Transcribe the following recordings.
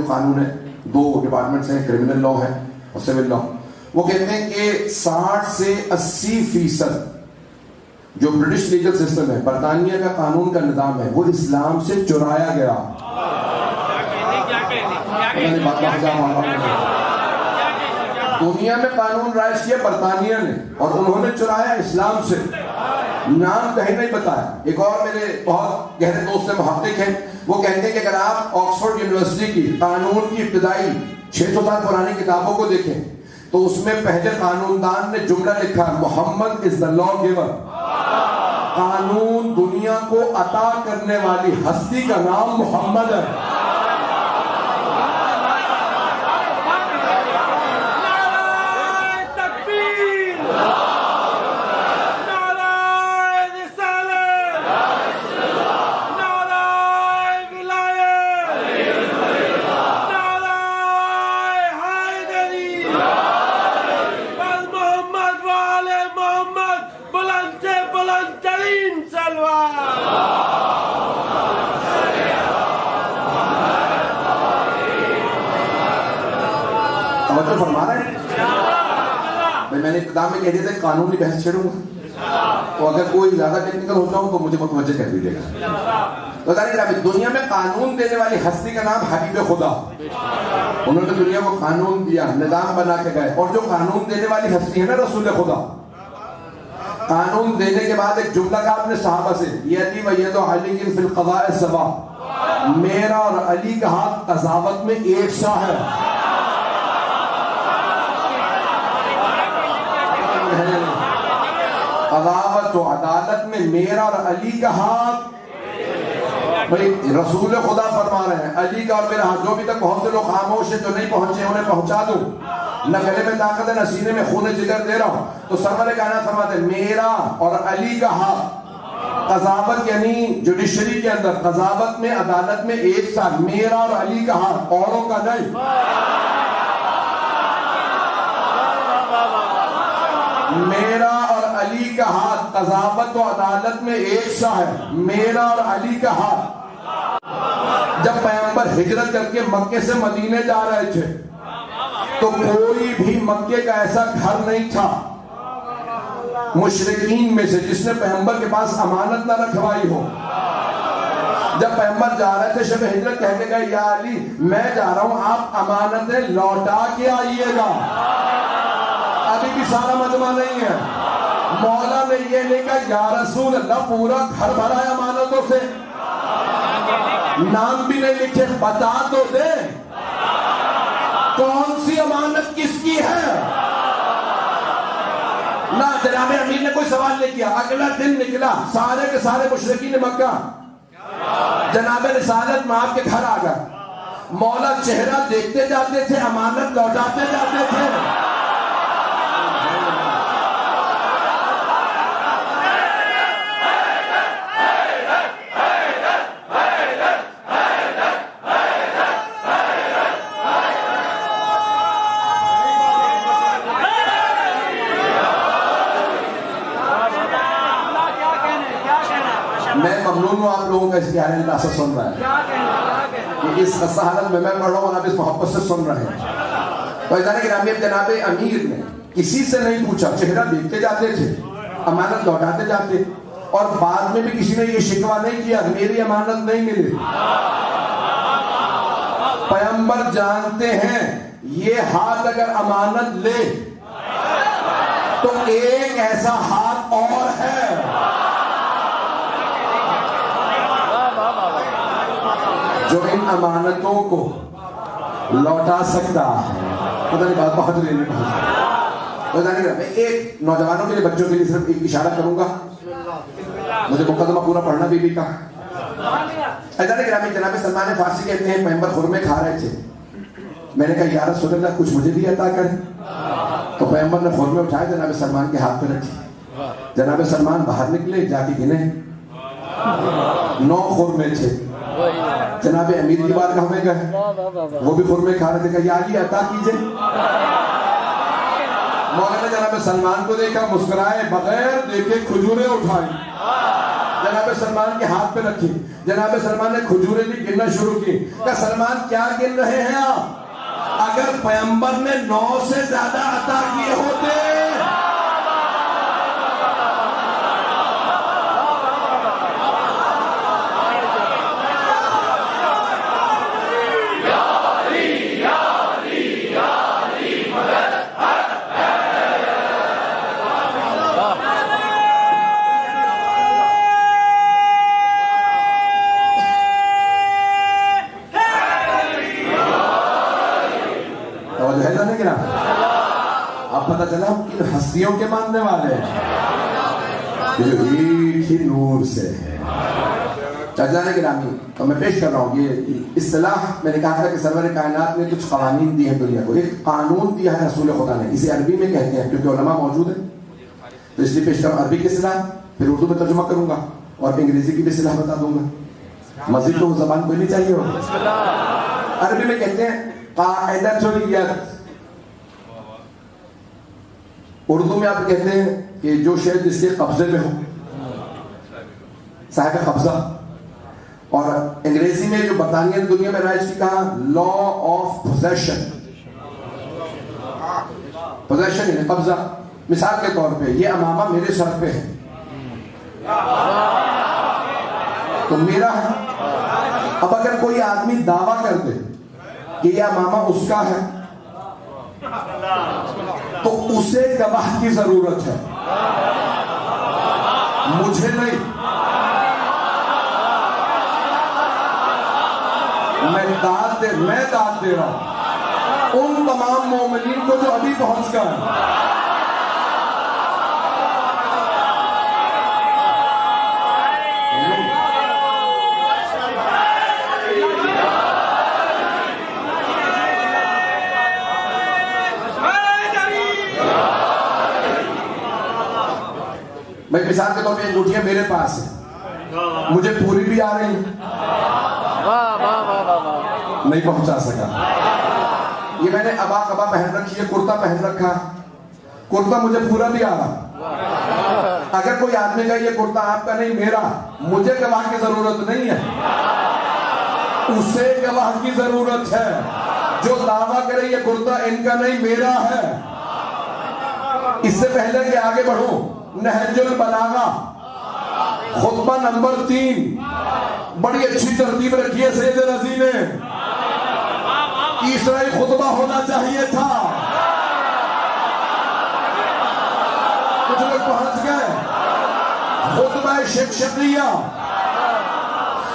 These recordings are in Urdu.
قانون ہے، 2 ڈپارٹمنٹس ہیں، کرمنل لا ہے اور سول لا. وہ کہتے ہیں کہ 60 سے 80% جو برٹش لیگل سسٹم ہے، برطانیہ کا قانون کا نظام ہے، وہ اسلام سے چرایا گیا. دنیا میں قانون رائج کیا برطانیہ نے اور انہوں نے چرایا اسلام سے. نام کہیں نہیں بتایا. ایک اور میرے بہت گہرے دوست محقق ہیں، وہ کہتے ہیں کہ اگر آپ آکسفورڈ یونیورسٹی کی قانون کی ابتدائی 600 سال پرانی کتابوں کو دیکھیں تو اس میں پہلے قانوندان نے جملہ لکھا، محمد از دا لا گیور. قانون دنیا کو عطا کرنے والی ہستی کا نام محمد ہے. فرما رہے ہیں بھائی، میں نے ابتدا میں کہہ دیا تھا قانونی بحث چھیڑوں گا، تو اگر کوئی زیادہ ٹیکنیکل ہو جاؤں تو مجھے متوجہ کر دیجیے گا. تو دنیا میں قانون دینے والی ہستی کا نام حبیب خدا. انہوں نے دنیا کو قانون دیا، نظام بنا کے گئے. اور جو قانون دینے والی ہستی ہے نا رسول خدا، قانون دینے کے بعد ایک جملہ کہا اپنے صحابہ سے، یدی و ید علی فی القضاء سوا، میرا اور علی کا ہاتھ قضاوت میں ایک سا ہے. قضاوت و عدالت میں میرا اور علی کا ہاتھ. بھائی رسول خدا فرما رہے ہیں علی کا اور میرا ہاتھ. جو بھی تک بہت سے لوگ خاموش ہیں جو نہیں پہنچے انہیں پہنچا دوں. نہ گلے میں طاقت ہے نہ سینے میں خون جگر دے رہا ہوں. تو سرور کائنات فرماتے ہیں میرا اور علی کا ہاتھ. قضاوت یعنی جوڈیشری کے اندر قضاوت میں عدالت میں ایک ساتھ میرا اور علی کا ہاتھ، اوروں کا نہیں. میرا اور علی کا ہاتھ قضاوت و عدالت میں ایک سا ہے. میرا اور علی کا ہاتھ. جب پیغمبر ہجرت کر کے مکے سے مدینے جا رہے تھے تو کوئی بھی مکے کا ایسا گھر نہیں تھا مشرکین میں سے جس نے پیغمبر کے پاس امانت نہ رکھوائی ہو. جب پیغمبر جا رہے تھے شب ہجرت کہہ کے گئے یا علی میں جا رہا ہوں، آپ امانتیں لوٹا کے آئیے گا. ابھی بھی سارا مجمع نہیں ہے. مولا نے یہ نہیں کہا یا رسول اللہ پورا گھر بھرا ہے امانتوں سے، نام بھی نہیں لکھے، بتا تو دے کون سی امانت کس کی ہے. نہ جناب امیر نے کوئی سوال نہیں کیا. اگلا دن نکلا، سارے کے سارے مشرکین مکہ جناب رسالت میں آپ کے گھر آ گئے. مولا چہرہ دیکھتے جاتے تھے، امانت لوٹاتے جاتے تھے. میں ممنون ہوں آپ لوگوں کا اس کی آئین اللہ سے سن رہا ہے کہ اس خستہ حالت میں پڑھ رہا ہوں اور آپ اس محبت سے سن رہے ہیں. وعزان گرامی جناب امیر نے کسی سے نہیں پوچھا، چہرہ دیکھتے جاتے تھے، امانت لوٹاتے جاتے، اور بعد میں بھی کسی نے یہ شکوہ نہیں کیا میری امانت نہیں ملی. پیغمبر جانتے ہیں یہ ہاتھ اگر امانت لے تو ایک ایسا ہاتھ اور ہے جو ان امانتوں کو لوٹا سکتا ہے. پتہ نہیں بات بہت لینے میں ایک نوجوانوں کے لیے، بچوں کے لیے صرف ایک اشارہ کروں گا. مجھے مقدمہ پورا پڑھنا بھی کا. جناب سلمان فارسی کہتے ہیں پیغمبر خرمے کھا رہے تھے. میں نے کہا یا رسول اللہ کچھ مجھے بھی عطا کریں. تو پیغمبر نے خرمے اٹھائے، جناب سلمان کے ہاتھ پہ رکھے. جناب سلمان باہر نکلے، جا کے گنے 9 خرمے تھے. جناب امیر کی بات ہمیں گئے، وہ بھی خرمے کھا رہے تھے. کہا یا علی عطا کیجئے. مولانا جناب سلمان کو دیکھا، مسکرائے بغیر دیکھے کھجوریں اٹھائی. جناب سلمان کے ہاتھ پہ رکھی. جناب سلمان نے کھجوریں بھی گننا شروع کی. کہ سلمان کیا گن رہے ہیں آپ؟ اگر پیغمبر نے 9 سے زیادہ عطا کیے ہوتے. اب پتہ چلا کن ہستیوں کے ماننے والے ہیں جو ایک ہی نور سے ہے. چاچانے گرامی تو میں پیش کر رہا ہوں یہ اصطلاح. میں نے کہا تھا کہ سرور کائنات نے کچھ قوانین دی ہیں دنیا کو. ایک قانون دیا ہے رسول خدا نے, اسے عربی میں کہتے ہیں کیونکہ علماء موجود ہیں تو اس لیے پیش کر عربی کی اصطلاح, پھر اردو میں ترجمہ کروں گا اور انگریزی کی بھی اصطلاح بتا دوں گا. مزید تو وہ زبان کوئی نہیں چاہیے ہو. عربی میں کہتے ہیں قاعدۃ الید. اردو میں آپ کہتے ہیں کہ جو شے جس کے قبضے میں ہو, صاحب قبضہ. اور انگریزی میں جو برطانیہ دنیا میں رائج کی کہا لا آف پوزیشن. پوزیشن یعنی قبضہ. مثال کے طور پہ یہ امامہ میرے سر پہ ہے تو میرا ہے. اب اگر کوئی آدمی دعویٰ کر دے کہ یہ امامہ اس کا ہے تو اسے گواہ کی ضرورت ہے, مجھے نہیں. میں داد دے رہا ہوں ان تمام مومنین کو جو ابھی پہنچ گئے ہیں. میں مثال کے طور پہ انگوٹھیاں میرے پاس ہیں, مجھے پوری بھی آ رہی نہیں پہنچا سکا. یہ میں نے ابا کبا پہن رکھی ہے, کرتا پہن رکھا, کرتا مجھے پورا بھی آ رہا. اگر کوئی آدمی کا یہ کرتا آپ کا نہیں میرا, مجھے گواہ کی ضرورت نہیں ہے, اسے گواہ کی ضرورت ہے. جو دعویٰ کرے یہ کرتا ان کا نہیں میرا ہے. اس سے پہلے کہ آگے بڑھوں, نہج البلاغہ خطبہ نمبر 3 بڑی اچھی ترتیب رکھی ہے سید رضی نے. تیسرا ہی خطبہ ہونا چاہیے تھا. کچھ لوگ پہنچ گئے. خطبہ شکشقیہ.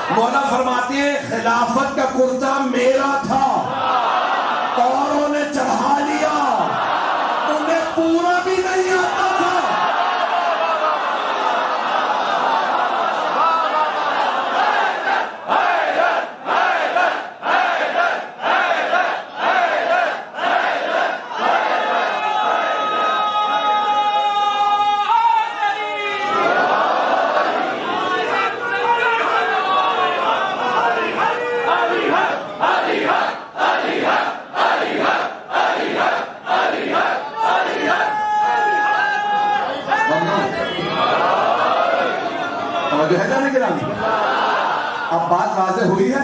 مولا فرماتے ہیں خلافت کا کرتا میرا تھا, اوروں نے چڑھا لیا, انہیں پورا بھی نہیں آتا تھا. اب بات واضح ہوئی ہے.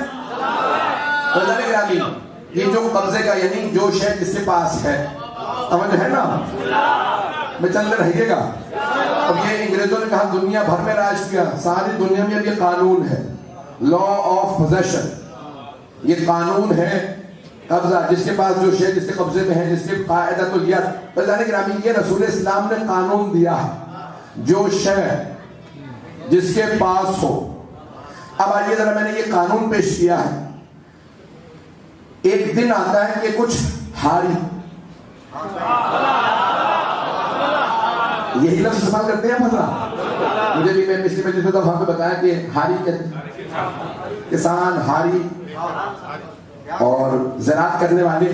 یہ جو قبضے کا یعنی جو شے جس کے پاس ہے, توجہ ہے نا, میں چل رہیے گا. اب یہ انگریزوں نے کہا دنیا بھر میں راج کیا, ساری دنیا میں اب یہ قانون ہے لا آف پوزیشن. یہ قانون ہے قبضہ, جس کے پاس جو شے جس کے قبضے میں ہے, جس کے قاعدۃ الید. یہ رسول اسلام نے قانون دیا ہے جو شے جس کے پاس ہو. اب آئیے ذرا, میں نے یہ قانون پیش کیا ہے. ایک دن آتا ہے کہ کچھ ہاری, یہی لفظ استعمال کرتے ہیں پتہ مجھے بھی, میں پچھلی میں جس دفعہ پہ بتایا کہ ہاری کسان, ہاری اور زراعت کرنے والے.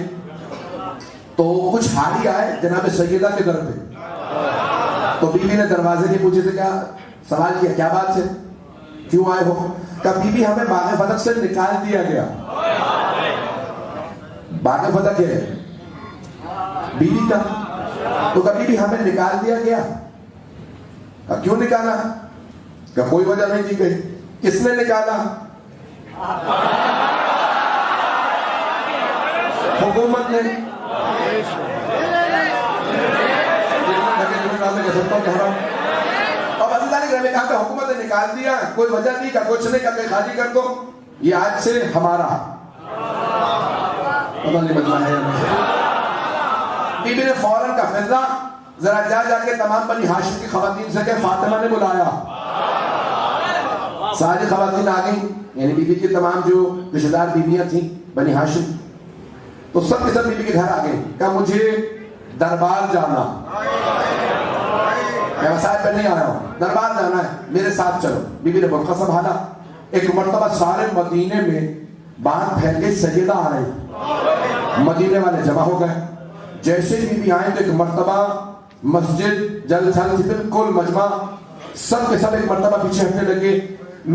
تو کچھ ہاری آئے جناب سیدہ کے در پہ. تو بی بی نے دروازے کے پوچھے تھے, کیا سوال کیا, کیا بات ہے, کیوں آئے ہو؟ کبھی بھی ہمیں باغ فتح سے نکال دیا گیا. باغ فتح کیا ہے بیوی کا, تو کبھی بھی ہمیں نکال دیا گیا. کیوں نکالا؟ کہ کوئی وجہ نہیں دی گئی. کس نے نکالا؟ حکومت نے. اور عزیزان نے کہا کہ حکومت نے نکال دیا, کوئی وجہ نہیں, کہ کچھ نہیں, کہ خالی کر دو, یہ آج سے ہمارا. پتہ نہیں بچنا ہے. بی بی نے فوراً کا فیصلہ ذرا جا کے تمام بنی ہاشم کی خواتین سے کہ فاطمہ نے بلایا. ساری خواتین آ گئی, یعنی بی بی کی تمام جو رشتہ دار بیویاں تھیں بنی ہاشم, تو سب کے سب بی بی کے گھر آ گئے. کہ مجھے دربار جانا, میں وسائل پہ نہیں آیا ہوں, دربار جانا ہے, میرے ساتھ چلو. بی بی نے برقع سنبھالا. ایک مرتبہ سارے مدینے میں بات پھیل گئی, سیدہ آ رہی. مدینے والے جمع ہو گئے. جیسے بی بی آئیں تو ایک مرتبہ مسجد جل تھل بالکل مجمع, سب کے سب ایک مرتبہ پیچھے ہٹنے لگے.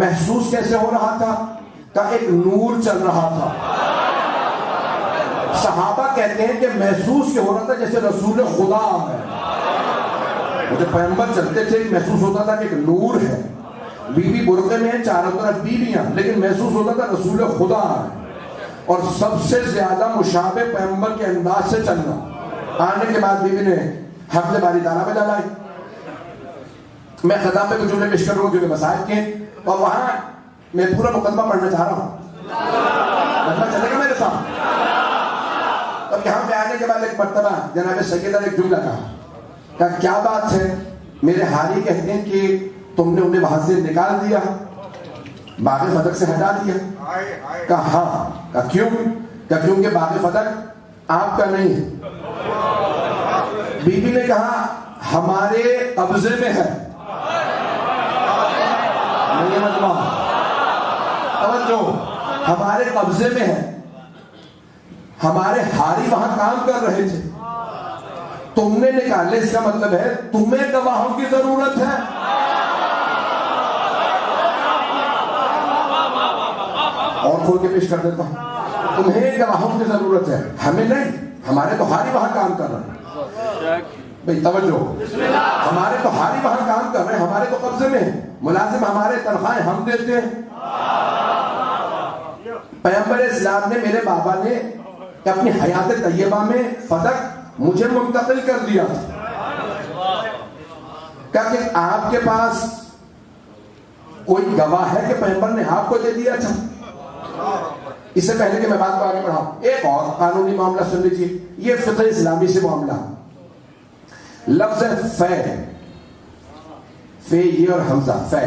محسوس کیسے ہو رہا تھا؟ کہ ایک نور چل رہا تھا. صحابہ کہتے ہیں کہ محسوس کیا ہو رہا تھا جیسے رسول خدا ہے. مجھے پیغمبر چلتے تھے, محسوس ہوتا تھا کہ ایک نور ہے. بی بی برقعے میں ہیں, چاروں طرف بیویاں, لیکن محسوس ہوتا تھا رسول خدا ہے. اور سب سے زیادہ مشابہ پیغمبر کے انداز سے چلنا. آنے کے بعد بی بی نے حفظ باری تعالیٰ میں ڈالا. میں خطاب میں کچھ جملے پیش کر رہا ہوں جو کہ مسائل کے, اور وہاں میں پورا مقدمہ پڑھنا چاہ رہا ہوں. مقدمہ چلے گا میرے ساتھ. اب یہاں پہ آنے کے بعد ایک مرتبہ جناب سیدہ نے ایک جملہ کہا کہ کیا بات ہے, میرے حالی کہتے ہیں کہ تم نے انہیں وہاں سے نکال دیا, باغ فتح سے ہٹا دیا. کہا ہاں. کہا کیوں؟ کہا کیونکہ باغ فتح آپ کا نہیں ہے. بی بی نے کہا ہمارے قبضے میں ہے. توجہ, ہمارے قبضے میں ہے. ہمارے حاری وہاں کام کر رہے تھے, تم نے نکالے, اس کا مطلب ہے تمہیں گواہوں کی ضرورت ہے. اور کھول کے پیش کر دیتا ہوں, تمہیں گواہوں کی ضرورت ہے, ہمیں نہیں. ہمارے تو حاری وہاں کام کر رہے ہیں. بھئی توجہ, ہمارے تو حاری وہاں کام کر رہے ہیں, ہمارے تو قبضے میں ہیں, ملازم ہمارے, تنخواہیں ہم دیتے ہیں. پیغمبر اسلام نے, میرے بابا نے اپنی حیات طیبہ میں فتح مجھے منتقل کر دیا تھا. کہ آپ کے پاس کوئی گواہ ہے کہ پیغمبر نے آپ کو دے دیا تھا؟ اس سے پہلے کہ میں بات کو آگے بڑھاؤں, ایک اور قانونی معاملہ سن لیجیے. یہ فقہ اسلامی سے معاملہ. لفظ فے, فے یہ اور حمزہ, فے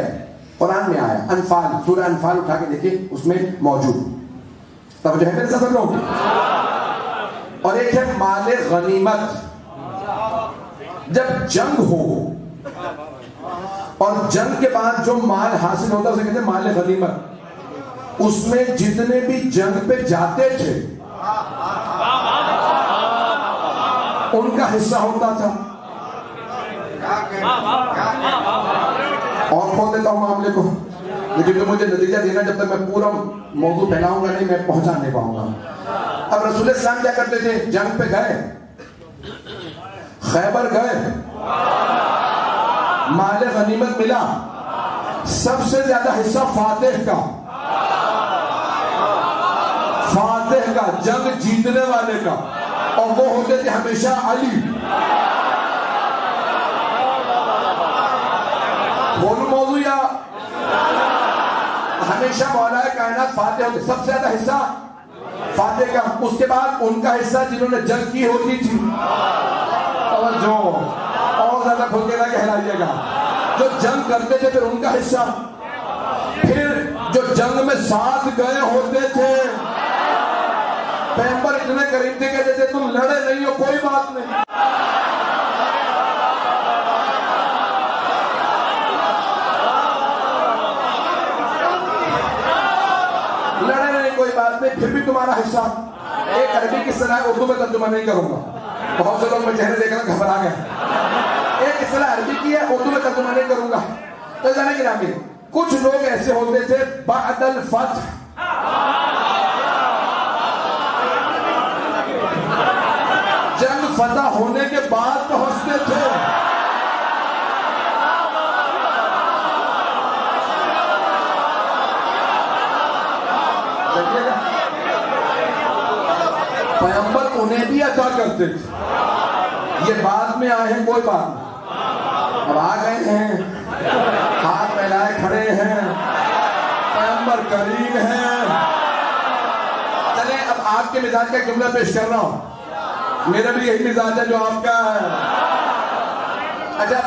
قرآن میں آیا. انفال, سورہ انفال اٹھا کے دیکھیں, اس میں موجود. توجہ ہے میرے ساتھ لوگ. اور ایک ہے مال غنیمت. جب جنگ ہو اور جنگ کے بعد جو مال حاصل ہوتا ہے اسے کہتے ہیں مال غنیمت. اس میں جتنے بھی جنگ پہ جاتے تھے ان کا حصہ ہوتا تھا. اور کھول دیتا ہوں معاملے کو, لیکن مجھے نتیجہ دینا, جب تک میں پورا موضوع پھیلاؤں گا نہیں میں پہنچا نہیں پاؤں گا. اب رسول اسلام کیا کرتے تھے؟ جنگ پہ گئے, خیبر گئے, مال غنیمت ملا, سب سے زیادہ حصہ فاتح کا, فاتح کا, جنگ جیتنے والے کا, اور وہ ہوتے تھے ہمیشہ علی. بولو موضوع یا ہمیشہ مولا کائنات فاتح ہوتے, سب سے زیادہ حصہ فاتح کا. اس کے بعد ان کا حصہ جنہوں نے جنگ کی ہوتی تھی. توجہ, اور زیادہ کھل کے نہ کہلائیے گا. جو جنگ کرتے تھے پھر ان کا حصہ, پھر جو جنگ میں ساتھ گئے ہوتے تھے. پیغمبر اتنے قریب تھے کہتے تھے تم لڑے نہیں ہو کوئی بات نہیں, لڑے نہیں کوئی بات نہیں, پھر بھی تمہارا حصہ. ایک عربی کی اصطلاح اردو میں ترجمہ نہیں کروں گا, بہت سے لوگ میں چہرے دیکھ کر گھبرا گئے. ایک اصطلاح عربی کی ہے, اردو میں ترجمہ نہیں کروں گا. تو جانے کے نام کچھ لوگ ایسے ہوتے تھے بعد الفتح, جنگ فتح ہونے کے بعد پہنچتے تھے. پیغمبر انہیں بھی عطا کرتے تھے. یہ بعد میں آئے ہیں کوئی بات نہیں. اب آ گئے ہیں, ہاتھ پھیلائے کھڑے ہیں, پیغمبر کریم ہیں. چلیں اب آپ کے مزاج کا جملہ پیش کر رہا ہوں. میرا بھی یہی مزاج ہے جو آپ کا ہے. اچھا,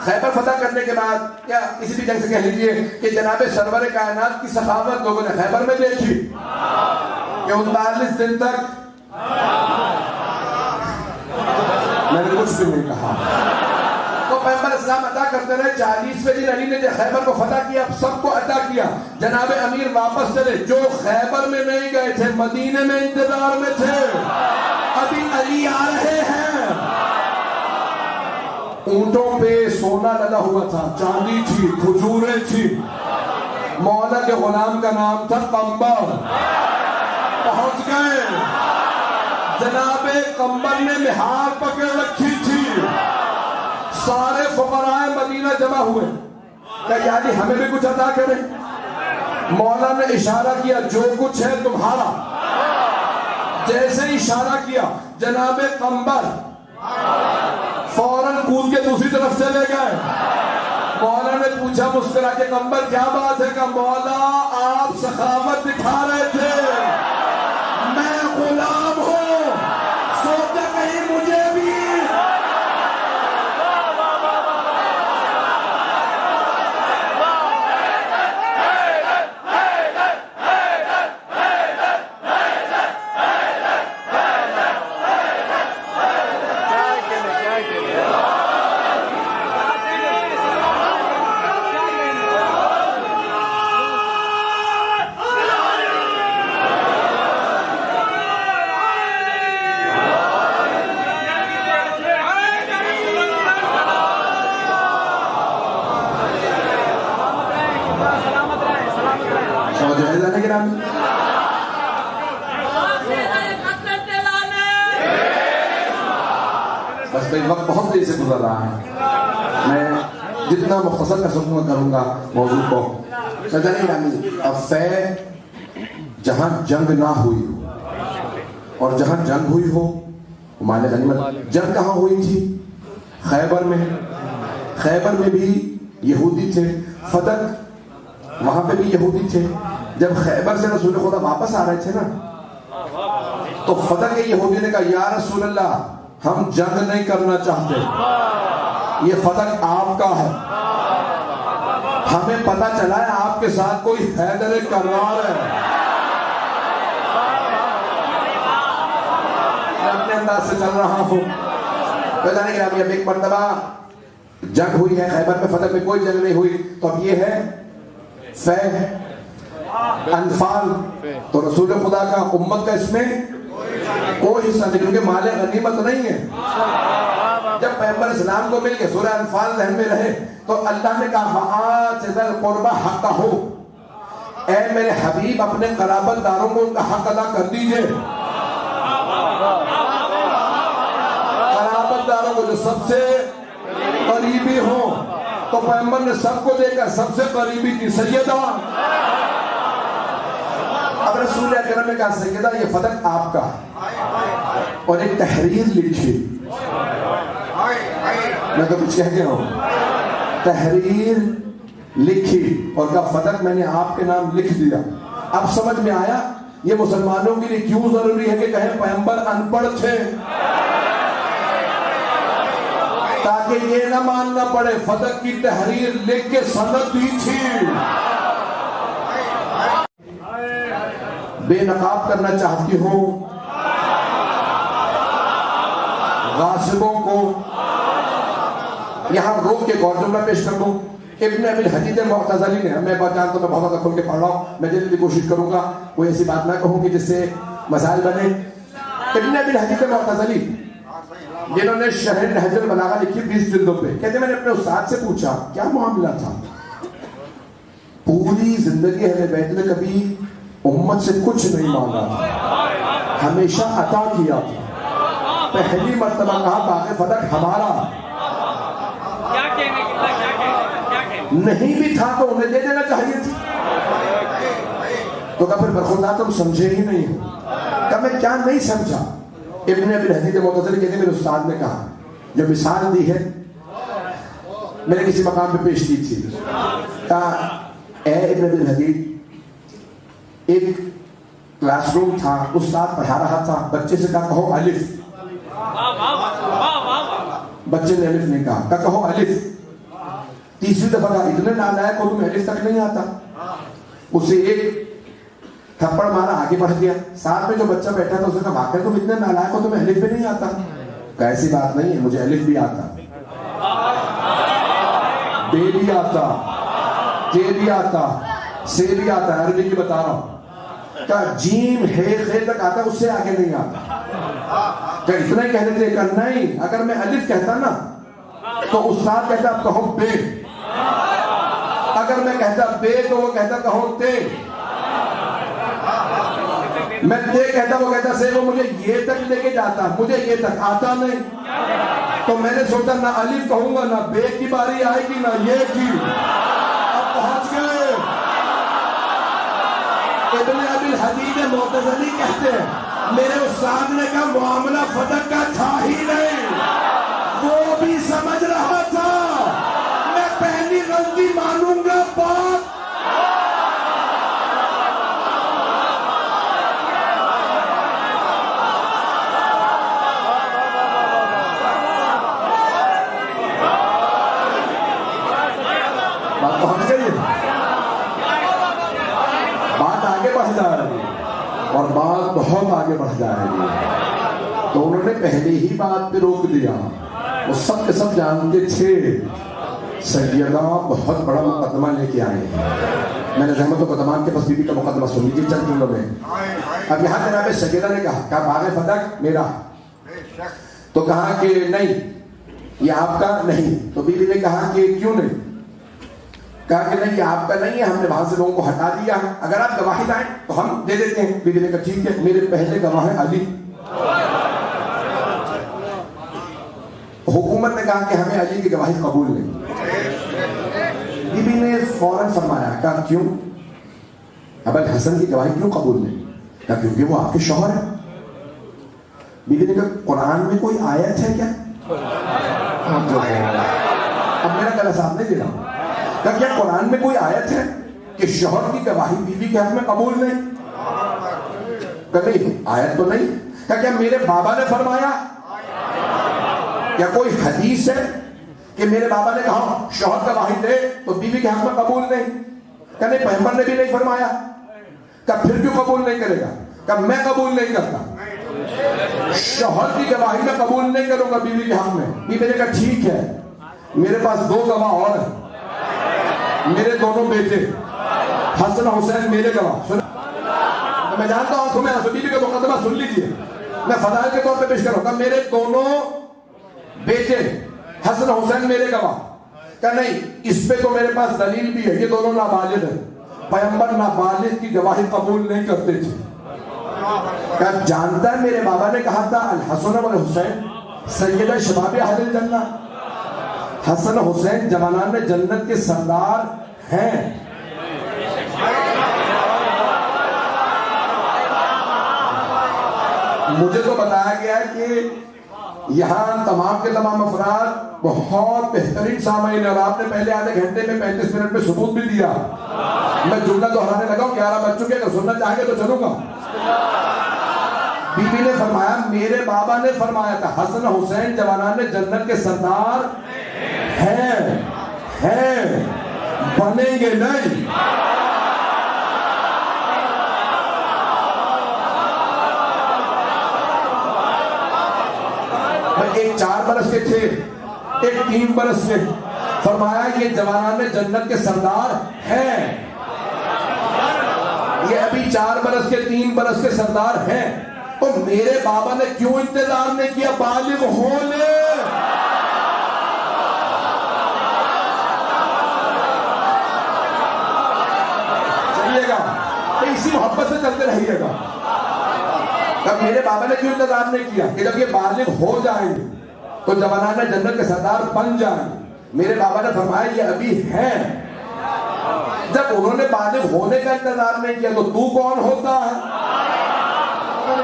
خیبر فتح کرنے کے بعد یا کسی بھی جنگ سے کہہ لیجئے کہ جناب سرور کائنات کی سخاوت لوگوں نے خیبر میں دیکھی کہ 39 دن تک میں نے کچھ بھی نہیں کہا. تو پیغمبر اسلام عطا کرتے رہے. 40ویں دن علی نے جو خیبر کو فتح کیا, اب سب کو عطا کیا. جناب امیر واپس چلے. جو خیبر میں نہیں گئے تھے مدینے میں انتظار میں تھے, ابھی علی آ رہے ہیں. اونٹوں پہ سونا لگا ہوا تھا, چاندی تھی, کھجوریں تھی. مولا کے غلام کا نام تھا قمبر. پہنچ گئے. جناب قمبر نے مہار پکڑ رکھی تھی. سارے فقراء مدینہ جمع ہوئے کہ علی ہمیں بھی کچھ عطا کریں. مولا نے اشارہ کیا, جو کچھ ہے تمہارا. جیسے اشارہ کیا جناب قمبر فوراً کود کے دوسری طرف چلے گئے. مولا نے پوچھا مسکرا کے, قمبر کیا بات ہے؟ کہ مولا آپ سخاوت دکھا رہے تھے, میں غلام ہوں, سوچا کہیں مجھے بھی. بس بھائی وقت بہت دیر سے گزر رہا ہے, میں جتنا مختصر کر سکوں گا کروں گا موضوع کو. اب جہاں جنگ نہ ہوئی ہو اور جہاں جنگ ہوئی ہو مال غنیمت. جنگ کہاں ہوئی تھی؟ خیبر میں. خیبر میں بھی یہودی تھے. فتح وہاں پہ بھی یہودی تھے. جب خیبر سے رسول خدا واپس آ رہے تھے نا, تو فتح کے یہودی نے کہا یا رسول اللہ ہم جنگ نہیں کرنا چاہتے, یہ فتح آپ کا ہے. ہمیں پتہ چلا ہے آپ کے ساتھ کوئی حیدر کرار ہے. میں اپنے انداز سے چل رہا ہوں. پتہ نہیں کہ اب ایک مرتبہ جنگ ہوئی ہے خیبر میں, فتح میں کوئی جنگ نہیں ہوئی. تو اب یہ ہے فیح انفال. تو رسول خدا کا امت کا اس میں کوئی حصہ نہیں, کیونکہ مال غنیمت نہیں ہے. جب پیغمبر اسلام کو مل کے سورہ انفال ذہن میں رہے تو اللہ نے کہا وَآتِ ذَا الْقُرْبَى حَقَّهُ, اے میرے حبیب اپنے قرابت داروں کو ان کا حق ادا کر دیجئے. قرابت داروں کو جو سب سے قریبی ہوں, تو پیغمبر نے سب کو دے کر سب سے قریبی کی سیدہ. اب رسول اکرم نے کہا سیدہ یہ فتح آپ کا, اور ایک تحریر لکھی. میں تو کچھ کہہ گیا ہوں. تحریر لکھی اور کہا فتح میں نے آپ کے نام لکھ دیا. اب سمجھ میں آیا یہ مسلمانوں کے لیے کیوں ضروری ہے کہ کہیں پیغمبر ان پڑھ تھے, تاکہ یہ نہ ماننا پڑے فتح کی تحریر لکھ کے سند دی تھی. بے نقاب کرنا چاہتی ہوں غاصبوں کو. یہاں روک کے اور جملہ پیش کر دوں. ابن ابی الحدید معتزلی نے, میں بات جانتا ہوں میں بہت زیادہ کھل کے پڑھ رہا ہوں, میں جلدی کوشش کروں گا کوئی ایسی بات نہ کہوں کہ جس سے مسائل بنے. ابن ابی الحدید معتزلی جنہوں نے شرح نہج البلاغہ لکھی 20 جلدوں پہ, کہتے میں نے اپنے استاد سے پوچھا کیا معاملہ تھا. پوری زندگی اہل بیت نے کبھی امت سے کچھ نہیں مانگا تھا, ہمیشہ عطا کیا تھا. پہلی مرتبہ کہا باغ فتح ہمارا نہیں بھی تھا تو انہیں دے دینا چاہیے تھی. تو کہا پھر برخوردار تم سمجھے ہی نہیں ہو. کہا میں کیا نہیں سمجھا. ابن ابی الحدید معتزلی کہتے ہیں میرے استاد نے کہا، جو مثال دی ہے میں نے کسی مقام پہ پیش کی تھی، کہا اے ابن ابی الحدید، ایک کلاس روم تھا، استاد پڑھا رہا تھا، بچے سے کہا کہو الف، بچے نے الف نہیں کہا، کہو الف، تیسری دفعہ کہا اتنے نالائق ہو تمہیں الف تک نہیں آتا، اسے ایک تھپڑ مارا، آگے بڑھ گیا، ساتھ میں جو بچہ بیٹھا تھا اسے کہا واقعی تم اتنے نالائق ہو تمہیں الف بھی نہیں آتا؟ کہا ایسی بات نہیں ہے، مجھے الف بھی آتا، بے بھی آتا، کے بھی آتا، سے بھی آتا ہے، عربی کی بتا رہا ہوں، کہا جیم ہے خے تک آتا، اس سے آگے نہیں آتا، کہا اتنا ہی کہہ دیتے، کہا نہیں، اگر میں الف کہتا نا تو استاد کہتا اب کہو بے، اگر میں کہتا بے تو وہ کہتا کہو تے، میں تے کہتا وہ کہتا سے، وہ مجھے یہ تک لے کے جاتا، مجھے یہ تک آتا نہیں، تو میں نے سوچا نہ الف کہوں گا نہ بے کی باری آئے گی نہ یہ کی، اب پہنچ گئے۔ ابن ابی الحدید معتزلی کہتے ہیں میرے استاد نے کہا معاملہ فتح کا تھا ہی نہیں، وہ بھی سمجھ رہا تھا میں پہلی غلطی مانوں گا بات، پہنچ گئی، بات آگے بڑھ جا رہی ہے اور بات بہت آگے بڑھ جا رہی ہے، تو انہوں نے پہلے ہی بات پہ روک دیا، وہ سب کے سب جانتے تھے سیدہ بہت بڑا مقدمہ لے کے آئے ہیں۔ میں نے رحمت و قدمان کے پاس بی بی کا مقدمہ سن لیجیے چند جملوں میں۔ اب یہاں جناب سیدہ نے کہا باغ فتح میرا، تو کہا کہ نہیں یہ آپ کا نہیں، تو بی بی نے کہا کہ کیوں نہیں؟ کہا کہ نہیں یہ آپ کا نہیں ہے، ہم نے وہاں سے لوگوں کو ہٹا دیا، اگر آپ گواہی لائیں تو ہم دے دیتے ہیں۔ بی بی نے کہا ٹھیک ہے، میرے پہلے گواہ ہیں علی۔ حکومت نے کہا کہ ہمیں علی کی گواہی قبول نہیں۔ بی بی نے فوراً فرمایا، کہا کیوں؟ ابو الحسن کی گواہی کیوں قبول نہیں؟ کہا کیونکہ وہ آپ کے شوہر ہیں۔ بی بی نے کہا قرآن میں کوئی آیت ہے کیا؟ اب میرا گلا صاحب نہیں دے رہا ہوں، کہ کیا قرآن میں کوئی آیت ہے کہ شوہر کی گواہی بیوی کے حق میں قبول نہیں؟ کہ نہیں آیت تو نہیں۔ کہ کیا میرے بابا نے فرمایا؟ کیا کوئی حدیث ہے کہ میرے بابا نے کہا شوہر گواہی دے تو بیوی کے حق میں قبول نہیں؟ کہ نہیں پیغمبر نے بھی نہیں فرمایا۔ کہ پھر کیوں قبول نہیں کرے گا؟ کہ میں قبول نہیں کرتا، شوہر کی گواہی میں قبول نہیں کروں گا بیوی کے حق میں۔ بیوی نے کہا ٹھیک ہے، میرے پاس دو گواہ اور ہیں، میرے دونوں بیٹے حسن حسین میرے گواہ۔ میں جانتا ہوں آنکھوں میں آنسو، بیوی کا مقدمہ سن لیجئے، میں فضائل کے طور پہ پیش کروں گا، میرے دونوں بیٹے حسن حسین میرے گواہ۔ کہ نہیں اس پہ تو میرے پاس دلیل بھی ہے، یہ دونوں نابالغ ہیں، پیغمبر نابالغ کی گواہی قبول نہیں کرتے تھے۔ کہ جانتا ہے میرے بابا نے کہا تھا الحسن والحسین سیدہ شباب اہل الجنہ، حسن حسین جوانان جنت کے سردار ہیں۔ مجھے تو بتایا گیا ہے کہ یہاں تمام کے تمام افراد بہت بہترین سامعین ہیں، اور آپ نے پہلے آدھے گھنٹے میں 35 منٹ میں ثبوت بھی دیا۔ میں جملہ دہرانے لگا ہوں، 11 بج چکے، اگر سننا چاہیں گے تو چلوں گا۔ بی بی نے فرمایا میرے بابا نے فرمایا تھا حسن حسین جوانان جنت کے سردار ہیں، بنیں گے نہیں۔ ایک 4 برس کے تھے، ایک 3 برس سے، فرمایا یہ جوانان جنت کے سردار ہیں، یہ ابھی 4 برس کے 3 برس کے سردار ہیں۔ تو میرے بابا نے کیوں انتظار نہیں کیا بالغ ہونے؟ چلیے گا اسی محبت سے چلتے رہیے گا۔ تب میرے بابا نے کیوں انتظار نہیں کیا کہ جب یہ بالغ ہو جائیں گے تو جوانان جنت کے سردار بن جائیں گے؟ میرے بابا نے فرمایا یہ ابھی ہیں۔ جب انہوں نے بالغ ہونے کا انتظار نہیں کیا تو تو کون ہوتا ہے؟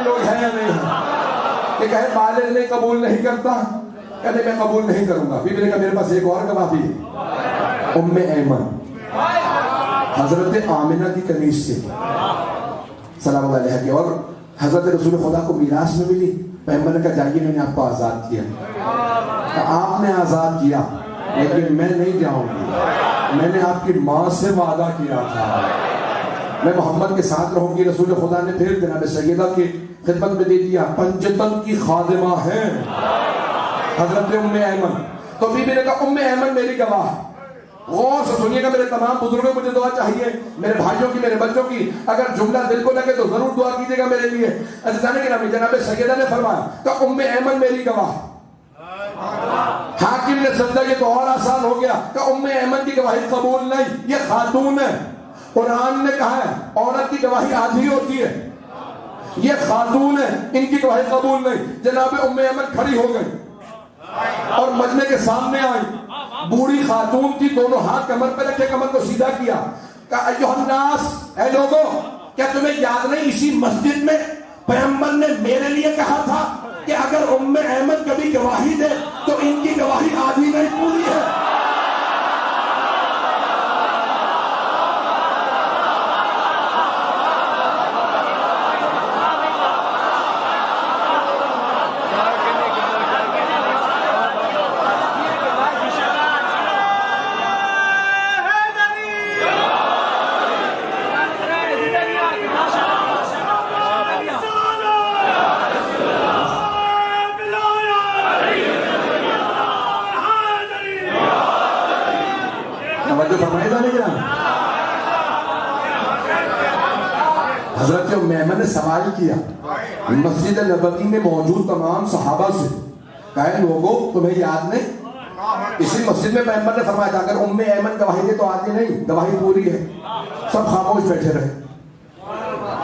لوگ ہیں یا نہیں ہیں؟ کہ کہے بالغ نہیں قبول نہیں کرتا، کہتے میں قبول نہیں کروں گا. بی بی نے کہا میرے پاس ایک اور گواہ بھی ہے، ام ایمن حضرت آمنہ کی کنیز سے سلام اللہ علیہ کی، اور حضرت رسول خدا کو میراث میں ملی. پیغمبر نے کہا جائیے میں نے آپ کو آزاد کیا. آپ نے آزاد کیا لیکن میں نہیں جاؤں گی، میں نے آپ کی ماں سے وعدہ کیا تھا میں محمد کے ساتھ رہوں گی. رسول خدا نے پھر جناب سیدہ کی خدمت میں دے دیا، پنجتن کی خادمہ ہیں حضرت ام ایمن. تو بی بی نے کہا ام ایمن میری گواہ. غور سے سنیے گا میرے تمام بزرگوں، مجھے دعا چاہیے، میرے بھائیوں کی، میرے بچوں کی. اگر جملہ دل کو لگے تو ضرور دعا کیجیے گا میرے لیے. عزیزان گرامی، جناب سیدہ نے فرمایا کہ ام ایمن میری گواہ. حاکم نے سمجھا یہ تو اور آسان ہو گیا کہ ام ایمن کی گواہی قبول نہیں، یہ خاتون ہے. قرآن نے کہا ہے عورت کی گواہی آدھی ہوتی ہے، یہ خاتون ہے، ان کی گواہی قبول نہیں. جناب ام ایمن کھڑی ہو گئی اور مجمع کے سامنے آئی. بوڑھی خاتون تھی، دونوں ہاتھ کمر پہ رکھے، کمر کو سیدھا کیا. کہا ایھا الناس، اے لوگوں، کیا تمہیں یاد نہیں اسی مسجد میں پیغمبر نے میرے لیے کہا تھا کہ اگر ام ایمن کبھی گواہی دے تو ان کی گواہی آدھی نہیں پوری ہے. حضرت ام ایمن نے سوال کیا مسجد نبوی میں موجود تمام صحابہ سے، کہا لوگوں تمہیں یاد نہیں اسی مسجد میں پیغمبر نے فرمایا تھا اگر ام ایمن گواہی دے تو آدھی نہیں، گواہی پوری ہے. سب خاموش بیٹھے رہے.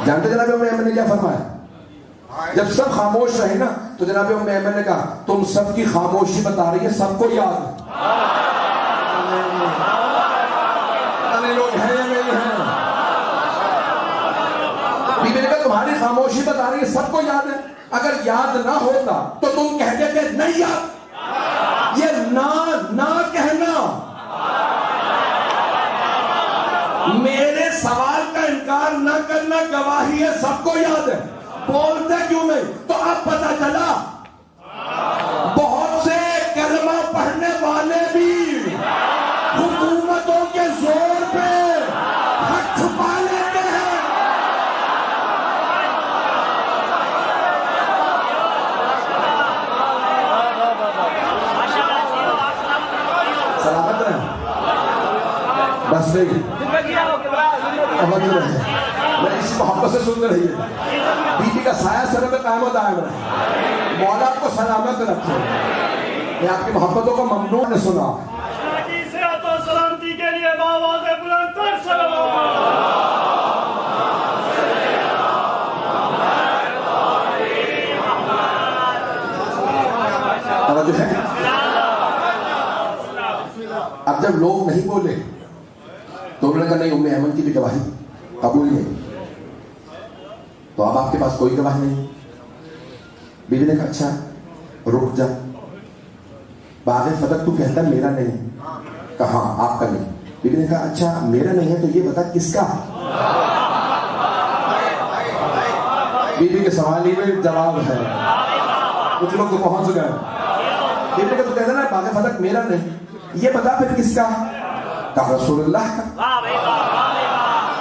جانتے جناب ام ایمن نے کیا فرمایا؟ جب سب خاموش رہے نا تو جناب ام ایمن نے کہا تم سب کی خاموشی بتا رہی ہے سب کو یاد ہے. لوگ ہیں یا نہیں ہیں؟ بیوی نے کہا تمہاری خاموشی بتا رہی ہے سب کو یاد ہے، اگر یاد نہ ہوتا تو تم کہتے کہ نہیں یاد. یہ نہ کہنا میرے سوال کا انکار نہ کرنا گواہی ہے سب کو یاد ہے. بولتے کیوں نہیں؟ تو اب پتہ چلا بہت سے کلمہ پڑھنے والے بھی حکومتوں کے زور پہ حق چھپا لیتے ہیں. سلامت رہیں، بس نہیں میں اس محبت سے سن رہی ہے. بیوی کا سایہ سر میں قائم و دائم رہے، مولا آپ کو سلامت رکھے. میں آپ کی محبتوں کو ممنوع نے سنا. سلامتی کے لیے باواز بلند تر سلام. اب جب لوگ نہیں بولے تو انہوں نے کہا نہیں ام ایمن کی بھی گواہی قبول نہیں، تو اب آپ کے پاس کوئی گواہ نہیں. بیوی نے کہا اچھا رک جا، باغ فتح تو کہتا میرا نہیں. کہا آپ کا نہیں. بیوی نے کہا اچھا میرا نہیں ہے تو یہ بتا کس کا؟ بیوی کے سوال ہی میں جواب ہے. کچھ لوگ تو پہنچ گئے. بیوی نے کہا تو کہتا نا باغ فتح میرا نہیں، یہ بتا پھر کس کا؟ کہا رسول اللہ کا.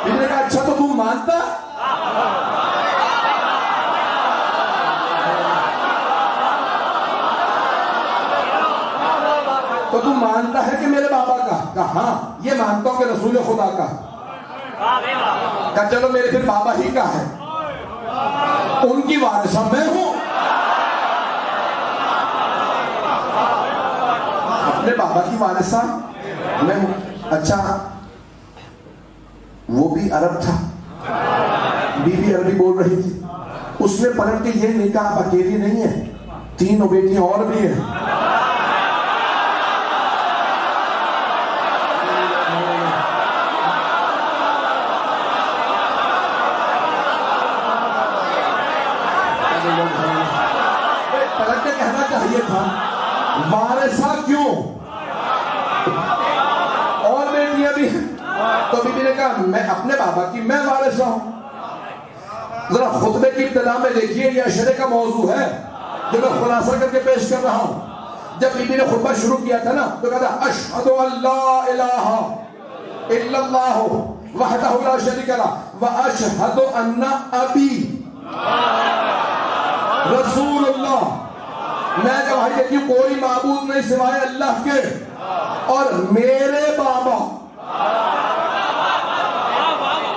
بیوی نے کہا اچھا تو تم مانتا؟ تو تم مانتا ہے کہ میرے بابا کا؟ کہا ہاں یہ مانتا ہوں کہ رسول خدا کا. کہا چلو میرے پھر بابا ہی کا ہے، ان کی وارثہ میں ہوں، اپنے بابا کی وارثہ میں ہوں. اچھا وہ بھی عرب تھا، بیوی عربی بول رہی تھی، اس نے پلٹ کے یہ نہیں کہا اکیلی نہیں ہے، 3 بیٹیاں اور بھی ہیں. چاہیے تھا، وارثہ کیوں؟ اور بیٹیاں بھی ہیں۔ تو بی بی نے کہا میں اپنے بابا کی میں وارثہ ہوں۔ ذرا خطبے کی ابتدا میں دیکھیے، یہ عشرے کا موضوع ہے جو میں خلاصہ کر کے پیش کر رہا ہوں۔ جب بی بی نے خطبہ شروع کیا تھا نا تو کہا تھا اشہد ان لا الہ الا اللہ وحدہ لا شریک لہ واشہد ان ابی رسول اللہ، میں گواہی دیتی ہوں کوئی معبود نہیں سوائے اللہ کے، اور میرے بابا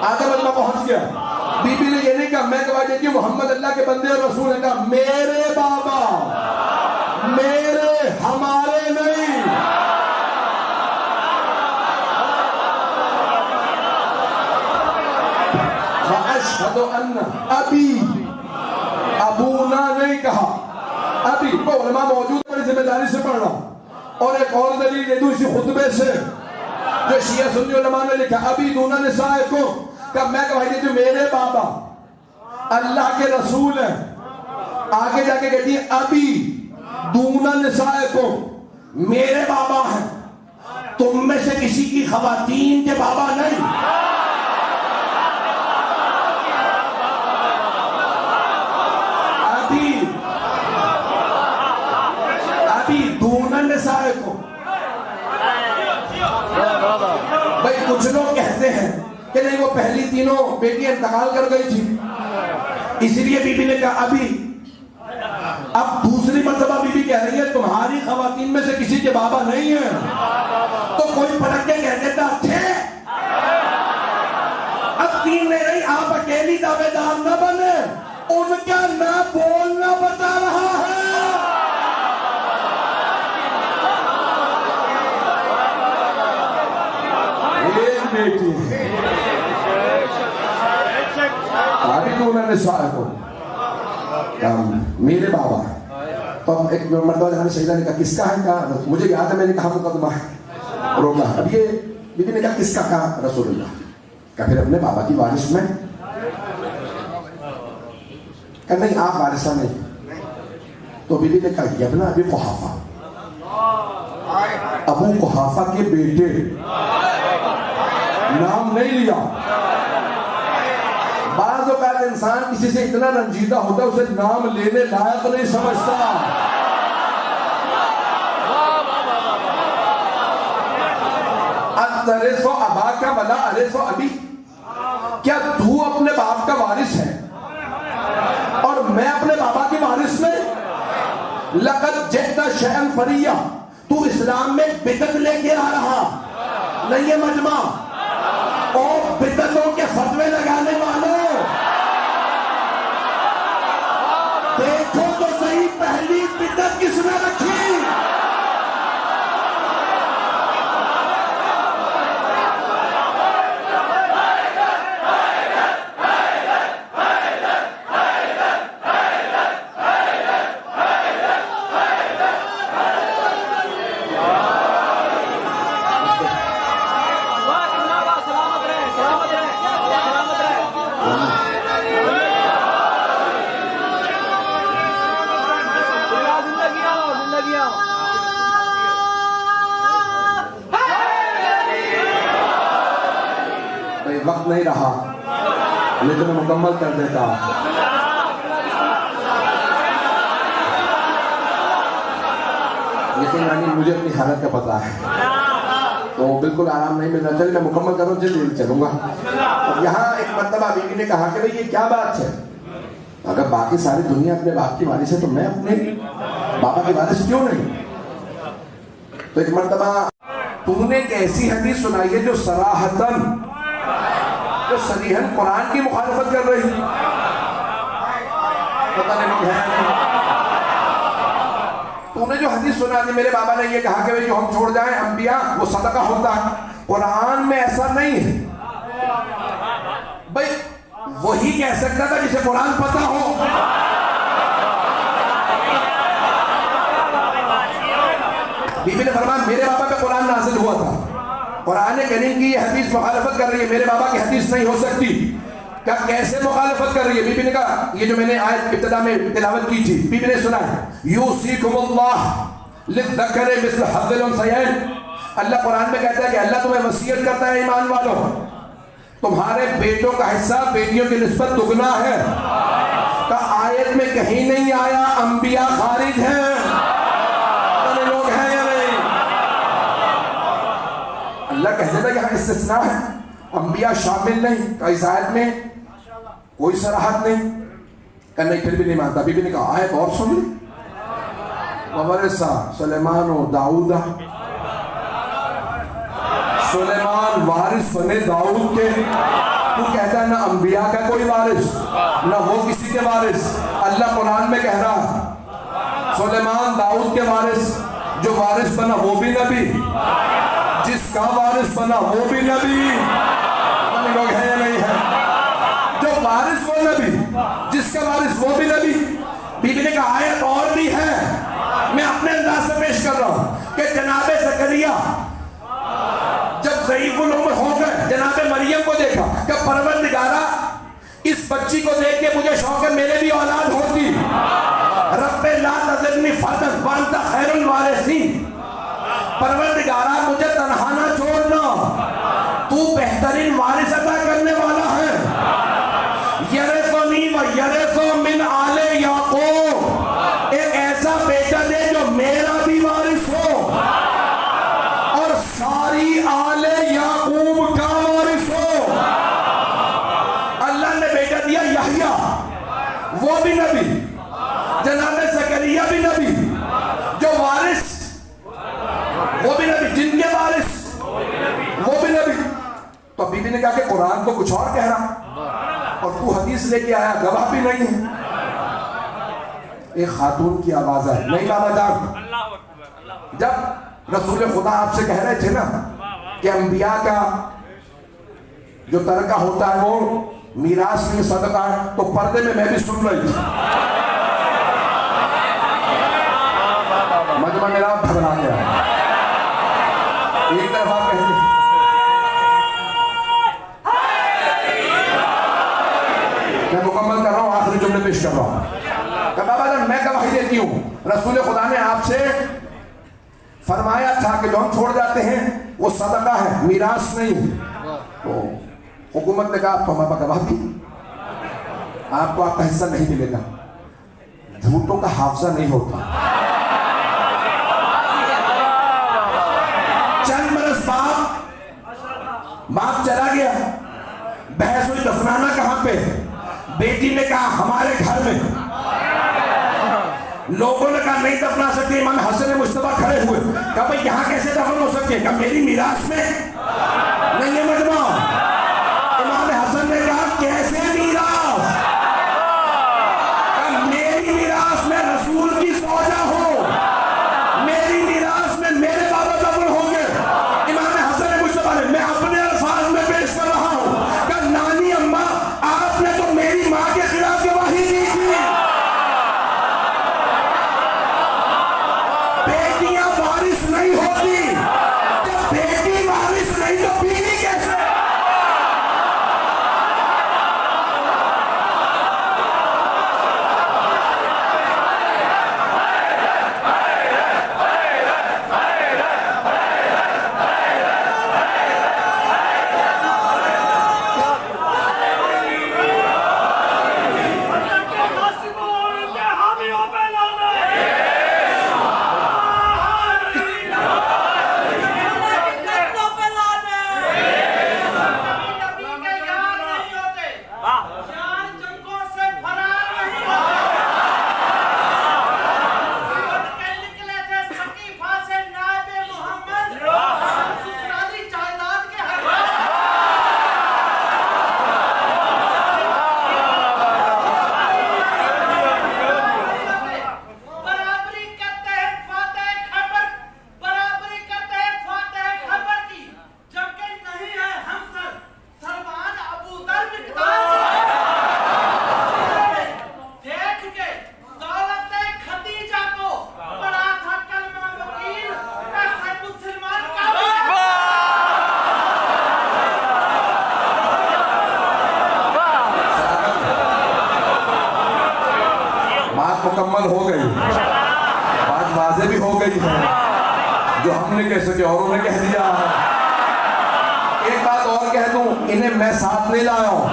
آدھا بندہ پہنچ گیا۔ بی بی نے یہ نہیں کہا میں گواہی دیتی ہوں محمد اللہ کے بندے اور رسول، نے کہا میرے بابا، میرے، ہمارے نہیں۔ وَأَشْهَدُ أَنَّ أَبِي، ابونا نہیں کہا، ابھی وہ علماء موجود بڑی ذمہ داری سے پڑھ رہا۔ اور ایک اور دلیل دے دوں اسی خطبے سے جو شیعہ سنی علماء نے لکھا، ابھی دون نسائکم، کہ میں گواہی دیتی ہوں میرے بابا اللہ کے رسول ہیں۔ آگے جا کے کہتی ہے ابھی دون نسائکم، میرے بابا ہیں، تم میں سے کسی کی خواتین کے بابا نہیں۔ ابھی دون نسائکم۔ بھائی کچھ لوگ کہتے ہیں کہ نہیں وہ پہلی تینوں بیٹی انتقال کر گئی تھی، اسی لیے بی بی نے کہا ابھی۔ اب دوسری مرتبہ بی بی کہہ رہی ہے تمہاری خواتین میں سے کسی کے بابا نہیں ہیں، تو کوئی پلٹ کے کہہ دیتا تھے، اب تین نے نہیں، آپ اکیلی دعوے دار نہ بنے، ان کا نہ بولنا بتا رہا ہے۔ ایک بیٹی ابھی دون نسائکم، میرے بابا۔ تو ایک مرتبہ جہاں سیدہ نے کہا کس کا ہے؟ کہا مجھے یاد ہے میں نے کہا مقدمہ ہے، روکا۔ اب یہ بی بی نے کہا کس کا؟ کہا رسول اللہ کا۔ پھر اپنے بابا کی وارث میں؟ کہا نہیں آپ وارثہ نہیں۔ تو بی بی نے کہا یبنا ابی قحافہ، ابو قحافہ کے بیٹے، نام نہیں لیا۔ بعض اوقات انسان کسی سے اتنا رنجیدہ ہوتا ہے اسے نام لینے لائق نہیں سمجھتا۔ اترث اباک ولا ارث ابی، کیا تو اپنے باپ کا وارث ہے اور میں اپنے بابا کی وارث نہیں؟ لقد جئت شیئا فریا، تو اسلام میں بدعت لے کے آ رہا نہیں ہے مجمع، اور بدعتوں کے فتوے لگانے والوں دیکھو تو صحیح پہلی بدعت کس نے رکھی؟ وقت نہیں رہا لیکن میں مکمل کر دیتا۔ لیکن یعنی مجھے اپنی حالت کا پتہ ہے تو بالکل آرام نہیں ملنا چاہیے، میں مکمل کروں جلدی چلوں گا۔ اب یہاں ایک مرتبہ بیوی نے کہا کہ بھئی یہ کیا بات ہے، اگر باقی ساری دنیا اپنے باپ کی وارث ہے تو میں اپنے بابا کی وارث کیوں نہیں؟ تو ایک مرتبہ تو نے ایک ایسی حدیث سنائی ہے جو صراحتاً، جو صریحاً قرآن کی مخالفت کر رہی، پتہ نہیں ہے تو نے جو حدیث سنا دی، میرے بابا نے یہ کہا کہ جو ہم چھوڑ جائیں انبیاء وہ صدقہ ہوتا ہے، قرآن میں ایسا نہیں ہے۔ بھئی وہی کہہ سکتا تھا جسے قرآن پتہ ہو۔ بی بی نے فرمایا میرے بابا پہ قرآن نازل ہوا تھا، قرآن کریم کی یہ حدیث مخالفت کر رہی ہے، میرے بابا کی حدیث نہیں ہو سکتی۔ کیا کیسے مخالفت کر رہی ہے؟ بی بی نے کہا یہ جو میں نے آیت ابتدا میں تلاوت کی تھی، بی بی نے سنا ہے یوصیکمullah للذکر مثل حظ الانثیین. اللہ قرآن میں کہتا ہے کہ اللہ تمہیں وصیت کرتا ہے ایمان والوں تمہارے بیٹوں کا حصہ بیٹیوں کی نسبت دگنا ہے. تو آیت میں کہیں نہیں آیا انبیاء خارج ہیں. اتنے لوگ ہیں یا نہیں؟ اللہ کہہ دیتا یہاں استثناء ہے انبیاء شامل نہیں. تو اس آیت میں کوئی صراحت نہیں کہ نہیں پھر بھی نہیں مانتا. ابھی بھی نہیں کہا آیت اور سن لی. وَوَرِثَ سُلَيْمَانُ داؤد. سلیمان وارث بنے داؤد کے. تو کہتا ہے نہ انبیاء کا کوئی وارث نہ وہ کسی کے وارث. اللہ قرآن میں کہہ رہا سلیمان داؤد کے وارث. جو وارث بنا وہ بھی نبی, جس کا وارث بنا وہ بھی نبی. لوگ ہیں یا نہیں ہے؟ جو وارث وہ نبی, جس کا وارث وہ بھی نبی. بی بی نے کہا آیت اور بھی ہے, میں اپنے انداز سے پیش کر رہا ہوں کہ جناب زکریا جب ضعیف العمر ہو گئے جناب مریم کو دیکھا کہ پروردگارا اس بچی کو دیکھ کے مجھے شوق ہے میرے بھی اولاد ہوتی. رب لا تذرنی فردا وانت خیر الوارثین. پروردگارا مجھے تنہا نہ چھوڑنا, تو بہترین وارث عطا کرنے والا ہے. یرثنی و یرث من آل یعقوب. ایک ایسا بیٹا دے جو میرا بھی وارث ہو اور ساری آل یعقوب کا وارث ہو. اللہ نے بیٹا دیا یحییٰ, وہ بھی نبی. جناب زکریا بھی نبی. جو وارث وہ بھی نبی, جن کے وارث وہ بھی نبی. تو بی بی نے کہا کہ قرآن تو کچھ اور کہہ رہا اور تو حدیث لے کے آیا, گواہ بھی نہیں ہے. ایک خاتون کی آواز ہے, نہیں بابا جان. جب رسول خدا آپ سے کہہ رہے تھے نا کہ انبیاء کا جو ترکہ ہوتا ہے وہ میراث میں صدقہ ہے, تو پردے میں بھی سن رہی تھی. مجمع میرا گھبرا گیا. ایک طرف آپ کہتے ہیں میں مکمل کر رہا ہوں, آخری جملے پیش کر رہا ہوں کہ بابا جان میں گواہی دیتی ہوں رسول خدا نے آپ سے فرمایا تھا کہ جو ہم چھوڑ جاتے ہیں وہ صدقہ ہے, میراث نہیں. تو حکومت نے کہا تو ہمارا گواہ بھی, آپ کو آپ کا حصہ نہیں ملے گا. جھوٹوں کا حافظہ نہیں ہوتا. چند برس باپ چلا گیا, بحث ہوئی دفنانا کہاں پہ. بیٹی نے کہا ہمارے گھر میں. لوگوں نے کہا نہیں دفنا سکتے. امام حسن مصطفیٰ کھڑے ہوئے, کہا بھئی یہاں کیسے دفن ہو سکتے, کہا میری میراث میں نہیں ہے مجمع. امام حسن نے کہا کیسے میراث, کہا میری میراث میں رسول کی زوجہ ہو, میری میراث میں میرے بابا دفن ہوں گے. امام حسن مصطفیٰ نے, میں اپنے الفاظ میں پیش کر رہا ہوں, کہا نانی اماں آپ نے تو میری ماں کے خلاف گواہی دی تھی. بیٹیاں وارث نہیں ہوتی. جب بیٹی وارث نہیں تو بیوی کیسے. گئی ہے جو ہم نے کہہ سکے اوروں نے کہہ دیا ہے. ایک بات اور کہہ دوں, انہیں میں ساتھ نہیں لایا ہوں.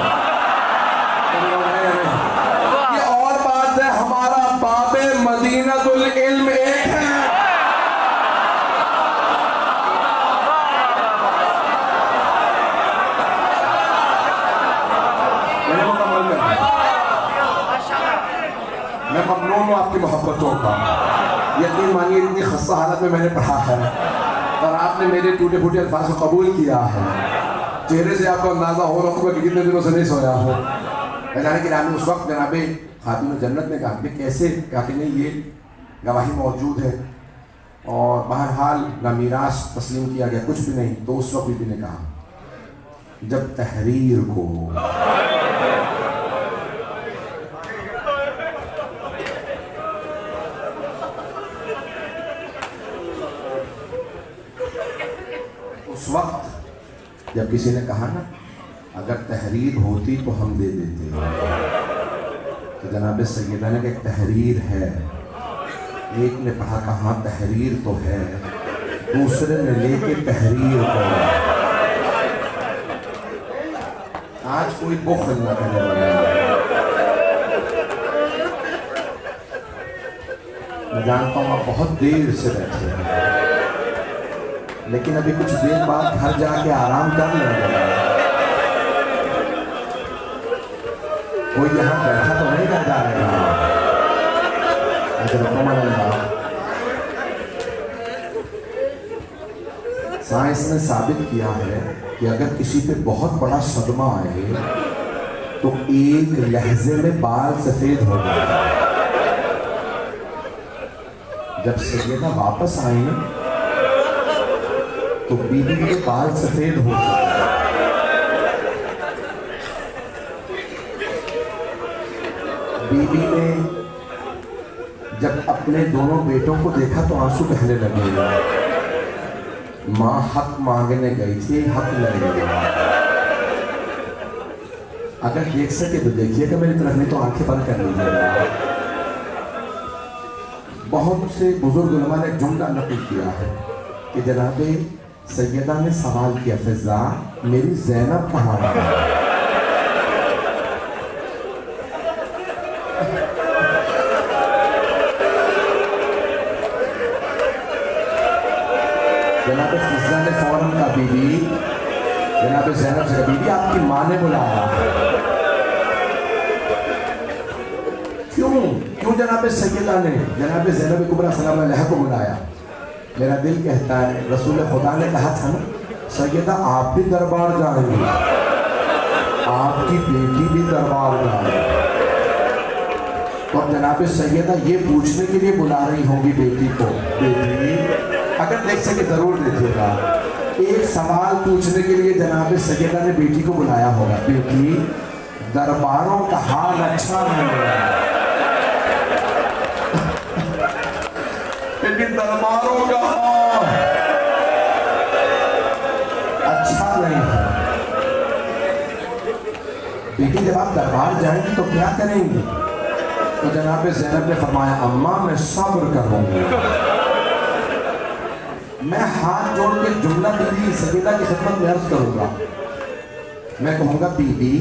یہ اور بات ہے, ہمارا باب مدینۃ العلم ایک ہے. میں ممنون ہوں آپ کی محبتوں کا. یقین مانیے اتنی خستہ حالت میں نے پڑھا ہے اور آپ نے میرے ٹوٹے پھوٹے الفاظ کو قبول کیا ہے. چہرے سے آپ کو اندازہ ہو رہا ہوگا کہ کتنے دنوں سے نہیں سویا ہو. جانے کہ اس وقت جناب خاتون جنت نے کہا کہ کیسے, کہا کہ نہیں یہ گواہی موجود ہے اور بہرحال نہ میراث تسلیم کیا گیا, کچھ بھی نہیں. تو اس وقت بی بی نے کہا جب تحریر کو اس وقت جب کسی نے کہا نا اگر تحریر ہوتی تو ہم دے دیتے, تو جناب سیدہ نے کہ ایک تحریر ہے. ایک نے پڑھا کہ ہاں تحریر تو ہے, دوسرے نے لے کے تحریر کو. آج کوئی بخل نہ کرنے والا. میں جانتا ہوں آپ بہت دیر سے بیٹھے ہیں, لیکن ابھی کچھ دیر بعد گھر جا کے آرام کر لیں گے. کوئی یہاں بیٹھا تو نہیں کر جا رہے گا. سائنس نے ثابت کیا ہے کہ اگر کسی پہ بہت بڑا صدمہ آئے تو ایک لہجے میں بال سفید ہو جاتا ہے. جب سیدہ واپس آئی نا تو بی بی کے بال سفید ہو چکے. بی بی نے جب اپنے دونوں بیٹوں کو دیکھا تو آنسو بہنے لگے. ماں حق مانگنے گئی تھی, حق لے گیا. اگر دیکھ سکے تو دیکھیے گا, میری طرف نہیں تو آنکھیں بند کر لیجیے گا. بہت سے بزرگ علماء نے جملہ نقل کیا ہے کہ جناب سیدہ نے سوال کیا فضا میری زینب کہاں ہے؟ جناب فضا نے فوراً کہا بی بی, جناب زینب سے کہا بی بی آپ کی ماں نے بلایا. کیوں جناب سیدہ نے جناب زینب کبریٰ سلام علیہ کو بلایا؟ میرا دل کہتا ہے رسول خدا نے کہا تھا نا سیدہ آپ بھی دربار جائیں گے, آپ کی بیٹی بھی دربار جائیں گے. اور جناب سیدہ یہ پوچھنے کے لیے بلا رہی ہوں گی بیٹی کو, بیٹی اگر دیکھ سکے ضرور دیکھیے گا, ایک سوال پوچھنے کے لیے جناب سیدہ نے بیٹی کو بلایا ہوگا, بیٹی درباروں کا حال اچھا نہیں ہے. لیکن درباروں کا حال اچھا نہیں ہے. بیٹی جب آپ دربار جائیں گی تو کیا کریں گی؟ تو جناب زینب نے فرمایا اماں میں صبر کروں گی. میں ہاتھ جوڑ کے جملہ سیدہ کی خدمت میں عرض کروں گا. میں کہوں گا بی بی